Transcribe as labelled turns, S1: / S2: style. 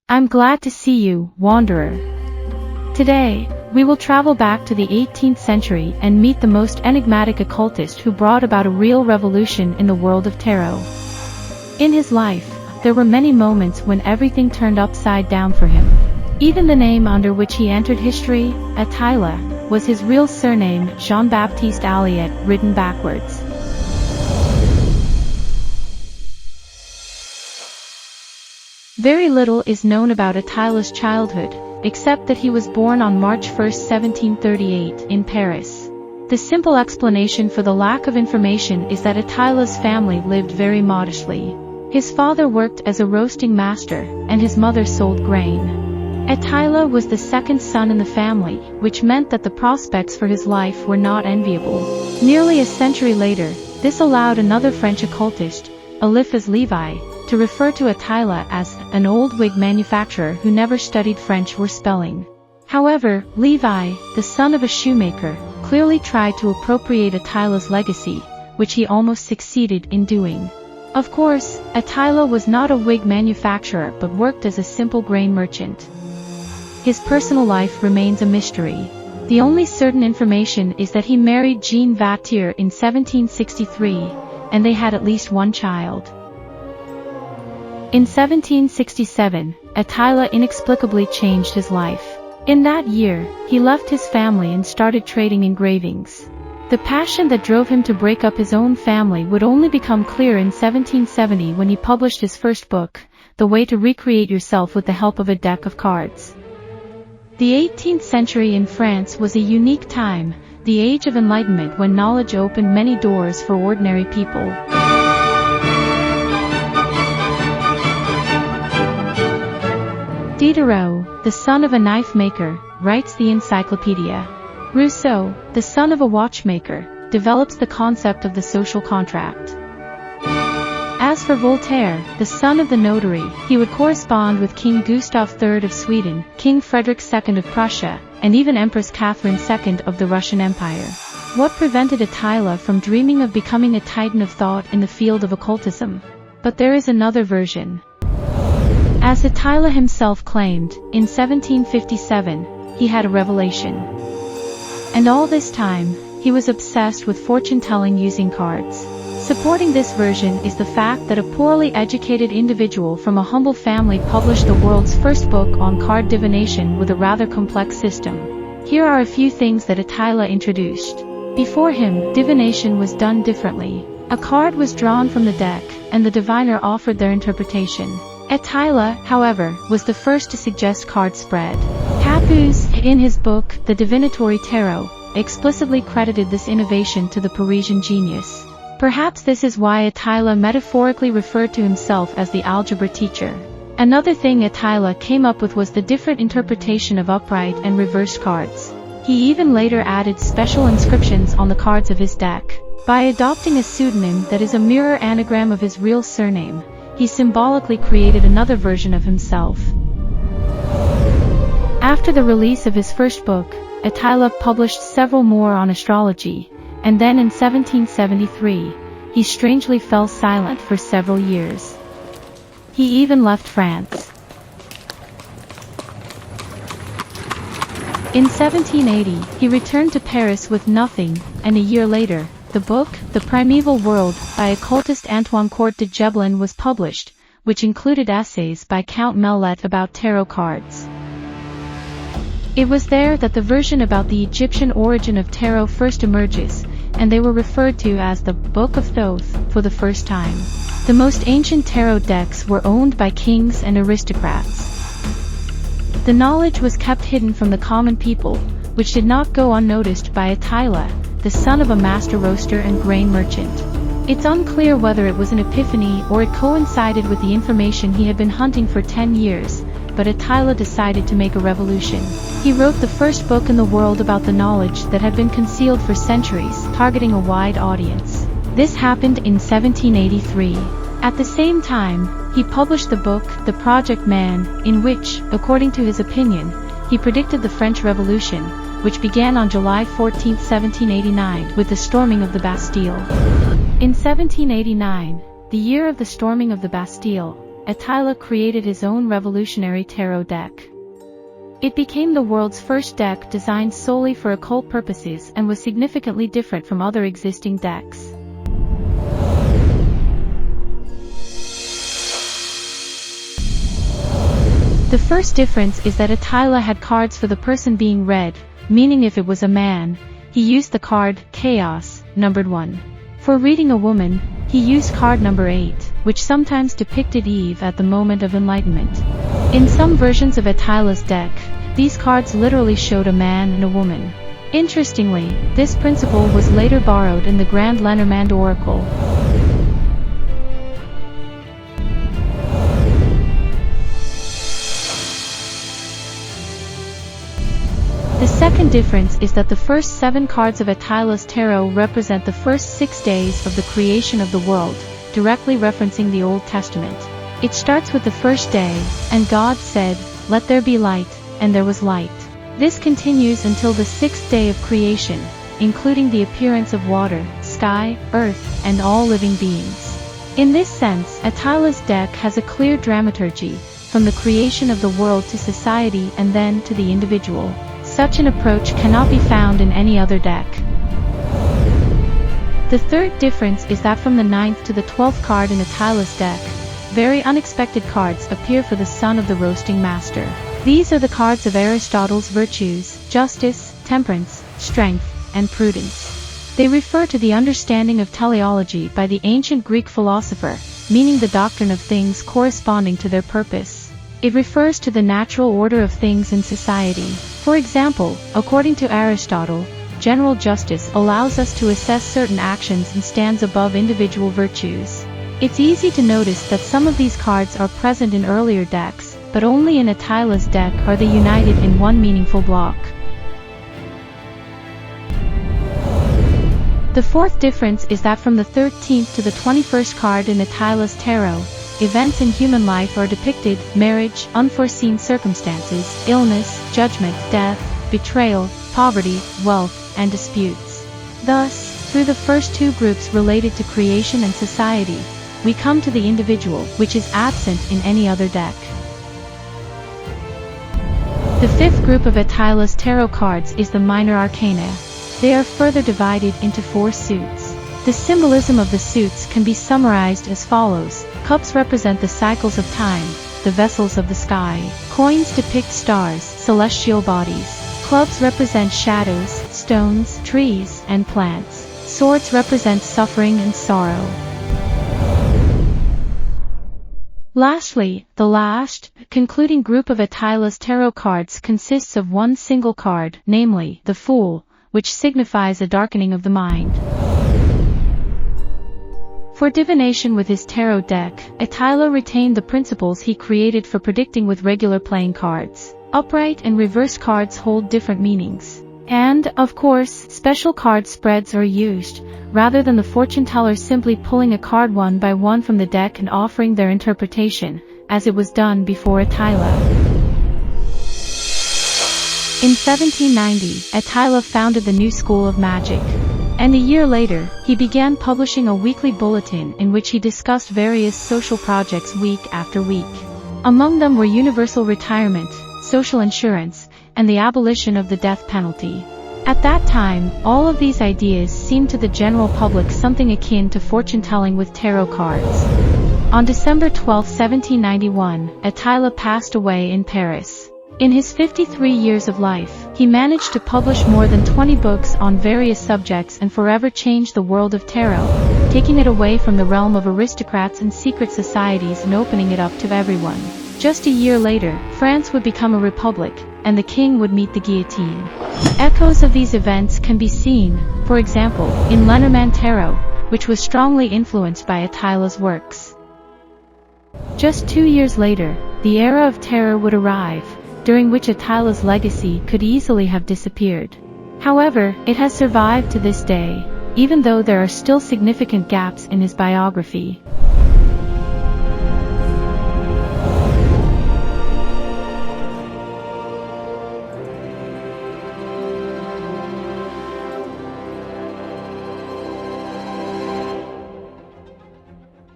S1: I'm glad to see you, wanderer. Today, we will travel back to the 18th century and meet the most enigmatic occultist who brought about a real revolution in the world of tarot. In his life, there were many moments when everything turned upside down for him. Even the name under which he entered history, Etteilla, was his real surname, Jean-Baptiste Alliot, written backwards. Very little is known about Atteilla's childhood, except that he was born on March 1, 1738, in Paris. The simple explanation for the lack of information is that Atteilla's family lived very modestly. His father worked as a roasting master, and his mother sold grain. Etteilla was the second son in the family, which meant that the prospects for his life were not enviable. Nearly a century later, this allowed another French occultist, Eliphas Levi, to refer to Etteilla as an old wig manufacturer who never studied French or spelling. However, Levi, the son of a shoemaker, clearly tried to appropriate Atteilla's legacy, which he almost succeeded in doing. Of course, Etteilla was not a wig manufacturer but worked as a simple grain merchant. His personal life remains a mystery. The only certain information is that he married Jeanne Vautier in 1763, and they had at least one child. In 1767, Etteilla inexplicably changed his life. In that year, he left his family and started trading engravings. The passion that drove him to break up his own family would only become clear in 1770 when he published his first book, The Way to Recreate Yourself with the Help of a Deck of Cards. The 18th century in France was a unique time, the age of Enlightenment when knowledge opened many doors for ordinary people. Diderot, the son of a knife maker, writes the encyclopedia. Rousseau, the son of a watchmaker, develops the concept of the social contract. As for Voltaire, the son of the notary, he would correspond with King Gustav III of Sweden, King Frederick II of Prussia, and even Empress Catherine II of the Russian Empire. What prevented Etteilla from dreaming of becoming a titan of thought in the field of occultism? But there is another version. As Etteilla himself claimed, in 1757, he had a revelation. And all this time, he was obsessed with fortune-telling using cards. Supporting this version is the fact that a poorly educated individual from a humble family published the world's first book on card divination with a rather complex system. Here are a few things that Etteilla introduced. Before him, divination was done differently. A card was drawn from the deck, and the diviner offered their interpretation. Etteilla, however, was the first to suggest card spread. Capus, in his book, The Divinatory Tarot, explicitly credited this innovation to the Parisian genius. Perhaps this is why Etteilla metaphorically referred to himself as the algebra teacher. Another thing Etteilla came up with was the different interpretation of upright and reversed cards. He even later added special inscriptions on the cards of his deck. By adopting a pseudonym that is a mirror anagram of his real surname, he symbolically created another version of himself. After the release of his first book, Etteilla published several more on astrology, and then in 1773, he strangely fell silent for several years. He even left France. In 1780, he returned to Paris with nothing, and a year later, the book, The Primeval World, by occultist Antoine Court de Gebelin was published, which included essays by Count Mellet about tarot cards. It was there that the version about the Egyptian origin of tarot first emerges, and they were referred to as the Book of Thoth for the first time. The most ancient tarot decks were owned by kings and aristocrats. The knowledge was kept hidden from the common people, which did not go unnoticed by Etteilla, the son of a master roaster and grain merchant. It's unclear whether it was an epiphany or it coincided with the information he had been hunting for 10 years, but Etteilla decided to make a revolution. He wrote the first book in the world about the knowledge that had been concealed for centuries, targeting a wide audience. This happened in 1783. At the same time, he published the book, The Project Man, in which, according to his opinion, he predicted the French Revolution, which began on July 14, 1789, with the storming of the Bastille. In 1789, the year of the storming of the Bastille, Etteilla created his own revolutionary tarot deck. It became the world's first deck designed solely for occult purposes and was significantly different from other existing decks. The first difference is that Etteilla had cards for the person being read, meaning if it was a man, he used the card Chaos, numbered 1. For reading a woman, he used card number 8, which sometimes depicted Eve at the moment of enlightenment. In some versions of Etteilla's deck, these cards literally showed a man and a woman. Interestingly, this principle was later borrowed in the Grand Lenormand Oracle. The second difference is that the first 7 cards of Etteilla's tarot represent the first 6 days of the creation of the world, directly referencing the Old Testament. It starts with the first day, and God said, "Let there be light," and there was light. This continues until the 6th day of creation, including the appearance of water, sky, earth, and all living beings. In this sense, Etteilla's deck has a clear dramaturgy, from the creation of the world to society and then to the individual. Such an approach cannot be found in any other deck. The third difference is that from the 9th to the 12th card in Etteilla's deck, very unexpected cards appear for the son of the roasting master. These are the cards of Aristotle's virtues, justice, temperance, strength, and prudence. They refer to the understanding of teleology by the ancient Greek philosopher, meaning the doctrine of things corresponding to their purpose. It refers to the natural order of things in society. For example, according to Aristotle, general justice allows us to assess certain actions and stands above individual virtues. It's easy to notice that some of these cards are present in earlier decks, but only in Etteilla's deck are they united in one meaningful block. The fourth difference is that from the 13th to the 21st card in Etteilla's tarot, events in human life are depicted: marriage, unforeseen circumstances, illness, judgment, death, betrayal, poverty, wealth, and disputes. Thus, through the first 2 groups related to creation and society, we come to the individual, which is absent in any other deck. The 5th group of Etteilla's tarot cards is the Minor Arcana. They are further divided into 4 suits. The symbolism of the suits can be summarized as follows. Cups represent the cycles of time, the vessels of the sky. Coins depict stars, celestial bodies. Clubs represent shadows, stones, trees, and plants. Swords represent suffering and sorrow. Lastly, the last, concluding group of Etteilla's tarot cards consists of one single card, namely, the Fool, which signifies a darkening of the mind. For divination with his tarot deck, Etteilla retained the principles he created for predicting with regular playing cards. Upright and reversed cards hold different meanings. And, of course, special card spreads are used, rather than the fortune teller simply pulling a card one by one from the deck and offering their interpretation, as it was done before Etteilla. In 1790, Etteilla founded the new school of magic. And a year later, he began publishing a weekly bulletin in which he discussed various social projects week after week. Among them were universal retirement, social insurance, and the abolition of the death penalty. At that time, all of these ideas seemed to the general public something akin to fortune-telling with tarot cards. On December 12, 1791, Etteilla passed away in Paris. In his 53 years of life, he managed to publish more than 20 books on various subjects and forever changed the world of tarot, taking it away from the realm of aristocrats and secret societies and opening it up to everyone. Just a year later, France would become a republic, and the king would meet the guillotine. Echoes of these events can be seen, for example, in Lenormand Tarot, which was strongly influenced by Etteilla's works. Just 2 years later, the era of terror would arrive, during which Etteilla's legacy could easily have disappeared. However, it has survived to this day, even though there are still significant gaps in his biography.